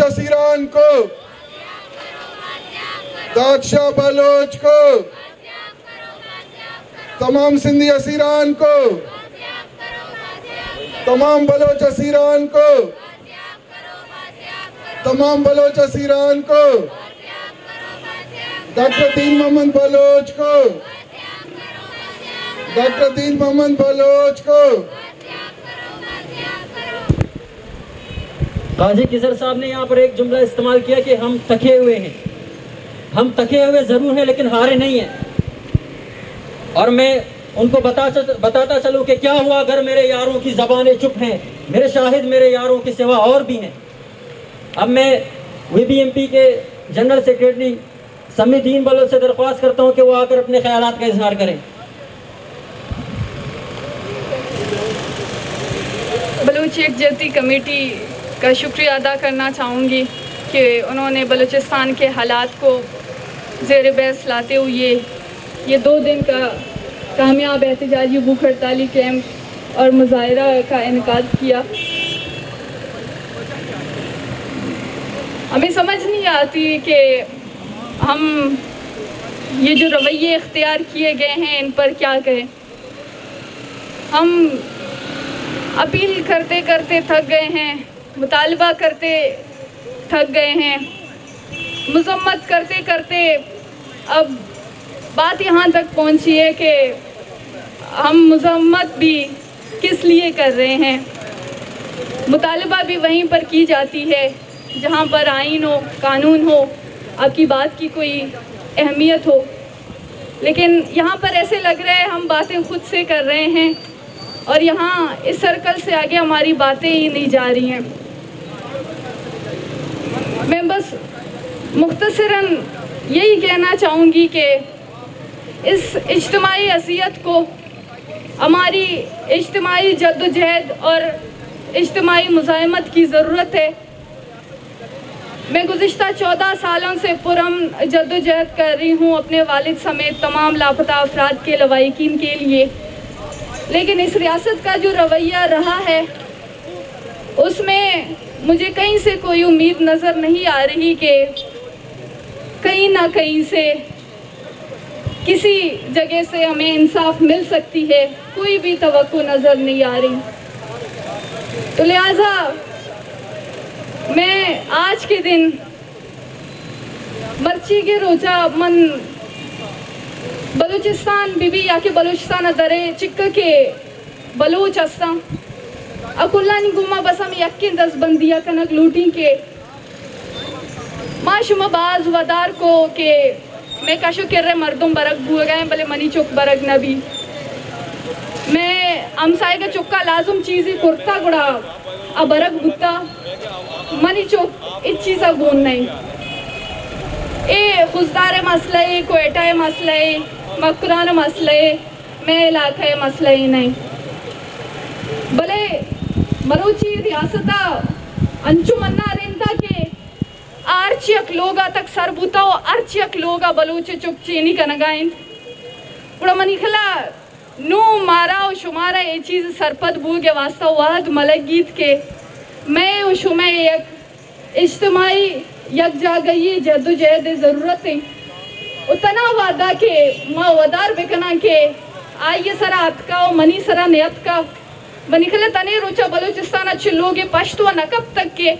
असीरान को, दाक्षा बलोच को, तमाम सिंधी असीरान को, तमाम बलोच असीरान को, तमाम बलोच असीरान को, डॉक्टर दीन मोहम्मद बलोच को, डॉक्टर दीन मोहम्मद बलोच को। काजी किसर साहब ने यहाँ पर एक जुमला इस्तेमाल किया कि हम थके हुए हैं। हम थके हुए ज़रूर हैं लेकिन हारे नहीं हैं। और मैं उनको बताता चलूँ कि क्या हुआ अगर मेरे यारों की ज़बानें चुप हैं, मेरे शाहिद मेरे यारों के सिवा और भी हैं। अब मैं VBMP के जनरल सेक्रेटरी समी दीन बलोच से दरख्वास्त करता हूँ कि वो आकर अपने ख्यालात का इजहार करें। बलूच यकजहती कमेटी का शुक्रिया अदा करना चाहूँगी कि उन्होंने बलूचिस्तान के हालात को ज़ेर बहस लाते हुए ये 2 दिन का कामयाब एहतजाजी भूख हड़ताली कैंप और मुजाहरा का इनेकाद किया। हमें समझ नहीं आती कि हम ये जो रवैये इख्तियार किए गए हैं इन पर क्या कहें। हम अपील करते करते थक गए हैं, मुतालबा करते थक गए हैं, मज़म्मत करते करते अब बात यहाँ तक पहुँची है कि हम मज़म्मत भी किस लिए कर रहे हैं। मुतालबा भी वहीं पर की जाती है जहाँ पर आइन हो, कानून हो, आपकी बात की कोई अहमियत हो। लेकिन यहाँ पर ऐसे लग रहा है हम बातें खुद से कर रहे हैं और यहाँ इस सर्कल से आगे हमारी बातें ही नहीं जा रही हैं। मैं बस मुख्तसरन यही कहना चाहूँगी कि इस इज्तिमाई अज़ियत को हमारी इज्तिमाई जद्दोजहद और इज्तिमाई मुज़ाहमत की ज़रूरत है। मैं गुज़िश्ता 14 सालों से पुरअमन जद्दोजहद कर रही हूँ अपने वालिद समेत तमाम लापता अफराद के लवाहिकीन के लिए, लेकिन इस रियासत का जो रवैया रहा है उसमें मुझे कहीं से कोई उम्मीद नज़र नहीं आ रही कि कहीं ना कहीं से किसी जगह से हमें इंसाफ मिल सकती है। कोई भी तवक्को नज़र नहीं आ रही। तो लिहाजा मैं आज के दिन मर्ची के रोजा मन बलूचिस्तान बीबी या के बलूचिस्तान दरे चिक्क के बलूच अस्ता अकुल्लानी गुमा बसम यक्की 10 बंदिया कनक लूटी के माशुमा बाज वदार को के मैं कशो कर रहे मर्दों बरक बुए गए भले मनी चुक बरक नबी मैं हमसाए का चुक्का लाजुम चीज़ी कुर्ता गुड़ा अबरक बुता मनी चुक इस चीज़ा गुन नहीं ए खुशदार मसला कोयटा मसला मकुरान मसला मैं इलाका मसला ही नहीं भले मरोची रियासता अंजुमन्ना रिंदा के आर्चियक लोगा तक सरबूता हो आर्चियक लोगा बलूच चुप चीनी कनगाइन उड़ा मनी खला नू मारा और शुमारा ये चीज़ सरपत बू के वास्ता वाद मलक गीत के मैं और शुमा एक इज्तिमाई यक जा गई जद्दोजहद ज़रूरत है उतना वादा के माँ वदार बेकना के आइए सरा अतका और मनी सरा नियत का मनी खले तने रोचा बलूचिस्तान अच्छे लोग पश्तुआ नकब तक के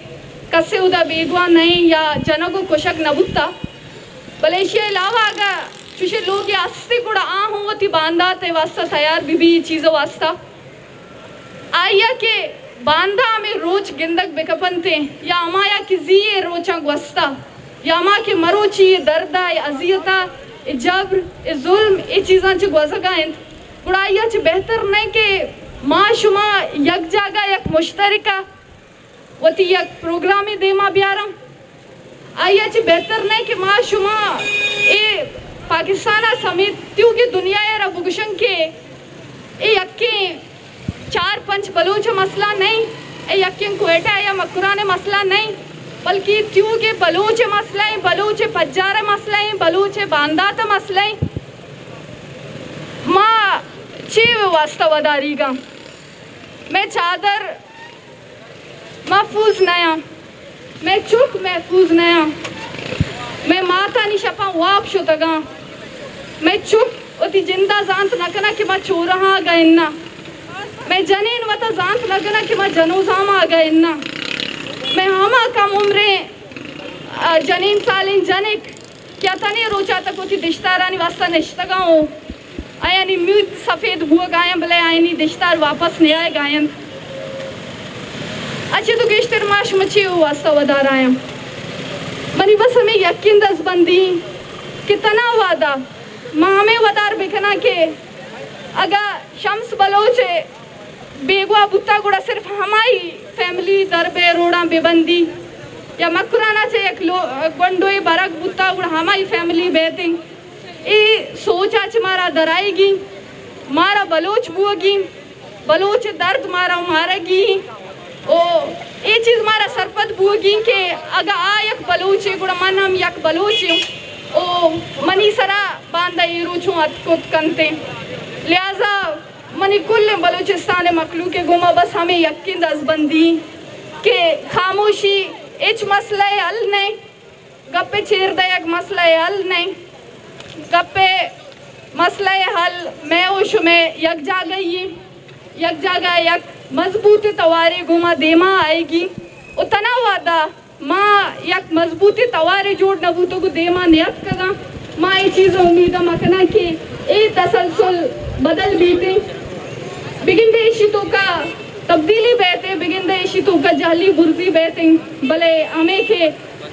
कसे उदा बेगवा नहीं या जनगो कोशक नबुत्ता मलेशिया अलावा आगा चुशे लोग आस्ते गुड़ा आ हो थी बांधा ते वास्ता तैयार बीबी चीज़ों वास्ता आया के बांधा में रोज गिंदक बेकपन थे या अमाया की ज़िये रोचा गुस्ता या अमा के मरोची दर्दा अजियता जबर जुल्म ये चीज़ां च गुज़गा इंत गुड़ाया च बेहतर नहीं के माँ शुमा यक जागा यक मुश्तरिका वती यक प्रोग्रामी देमा ब्यारम आया च बेहतर नहीं कि माँ शुमा ए पाकिस्ताना समेत त्यों की दुनिया या रबुगशन के ए यक्के 4-5 बलूच मसला नहीं ए यक्के कोयटा या मकुरान मसला नहीं बल्कि त्यों के बलूच मसला है बलूच पज्जार मसला है बलूच बांदात मसला है माँ चे वास्ता वदारी का मैं चादर महफूज नया मैं चुप महफूज नया मैं माता नि शपा वाप शुतगा मैं चुप उती जिंदा जानत नकना कि मैं चोरहा गइन्ना मैं जनेन वता जानत लगना कि मैं जनोजामा गइन्ना मैं हमा कम उम्रे जनीन सालिन जनिक क्या तने रोचा तक उती दिश्तारानी वास्ता निश्तगाओ आयानी म्यूट सफेद हुआ गायन भले आयनी दिश्तार वापस नहीं आए गायन अच्छे तो गेश्तर माश मची हुआ वास्ता वदार आया मनी बस हमें यकीन दस बंदी कितना वादा माँ में वदार बिकना के अगर शम्स बलोच बेगवा बुत्ता गुड़ा सिर्फ हमारी फैमिली दरबे रोड़ा बेबंदी या मकुराना से एक गंडोई बरक बुत्ता गुड़ा हमारी फैमिली बेते ये सोच आज मारा डराएगी मारा बलोच बुआगी बलोच दर्द मारा मारेगी ओ ये चीज़ मारा सरपत बुआगी के अगर आयक बलोच गुड़ा मन हम यक बलोच ओ मनी सरा बांधा ये रोचों अतकुत कंते लिहाजा मनी कुल बलूचिस्तान मखलू के गुमा बस हमें यकीन दसबंदी के खामोशी इच मसला हल नहीं गप्पे छेड़ दयक मसला हल नहीं गप्पे मसला हल मैं उश में यक जागा यक मजबूत तवारे गुमा देमा आएगी उतना वादा माँ यक मजबूत तवारे जोड़ नबू तो देमा नियत कगा माँ ये चीज़ उम्मीद मकना के ए तसलसल बदल बीते बिगिन देशी तो का तब्दीली बहते बिगिन देशी तो का जाली बुर्जी बहते भले हमें के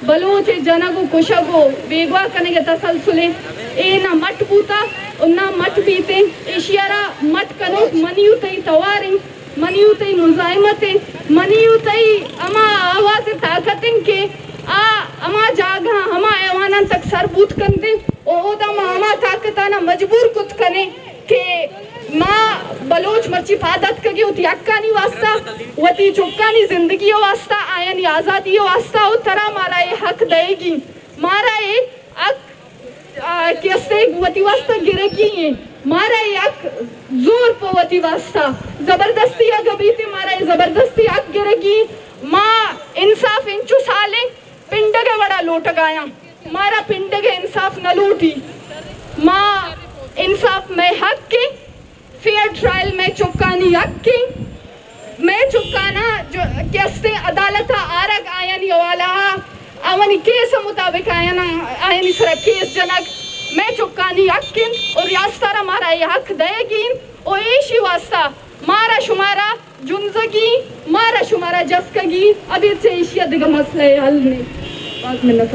बलोच जनगो कुशगो बेगवा करने के तसलसुले ए ना मट पूता और ना मट पीते एशियारा मट कनो मनियु तई तवारी मनियु तई मुजाहिमते मनियु तई अमा आवाज़ ताकतें के आ अमा जागा हमा ऐवानन तक सरबूत करते ओ दम हमा ताकताना मजबूर कुछ कने के माँ बलोच मर्ची फादत कगी उती अक्का नहीं वास्ता वती चुक्का नहीं जिंदगी वास्ता आयन आज़ादी वास्ता उतरा मारा ये हक देगी मारा ये अक कैसे वती वास्ता गिरेगी ये मारा ये अक जोर पे वती वास्ता जबरदस्ती अगबीते मारा ये जबरदस्ती अक गिरेगी माँ इंसाफ इंचु साले पिंड के बड़ा लोट गाया मारा पिंड के इंसाफ न लूटी माँ इंसाफ में हक के फेयर ट्रायल में चुपकानी हक की मैं चुपकाना जो कैसे अदालत आरग आयन वाला अवनी केस मुताबिक आयन आयन सर केस जनक मैं चुपकानी हक की और यास्तारा मारा ये हक देगी और ऐशी वास्ता मारा शुमारा जुनजगी मारा शुमारा जस्कगी अभी से एशिया दिग मसले हल नहीं 5 मिनट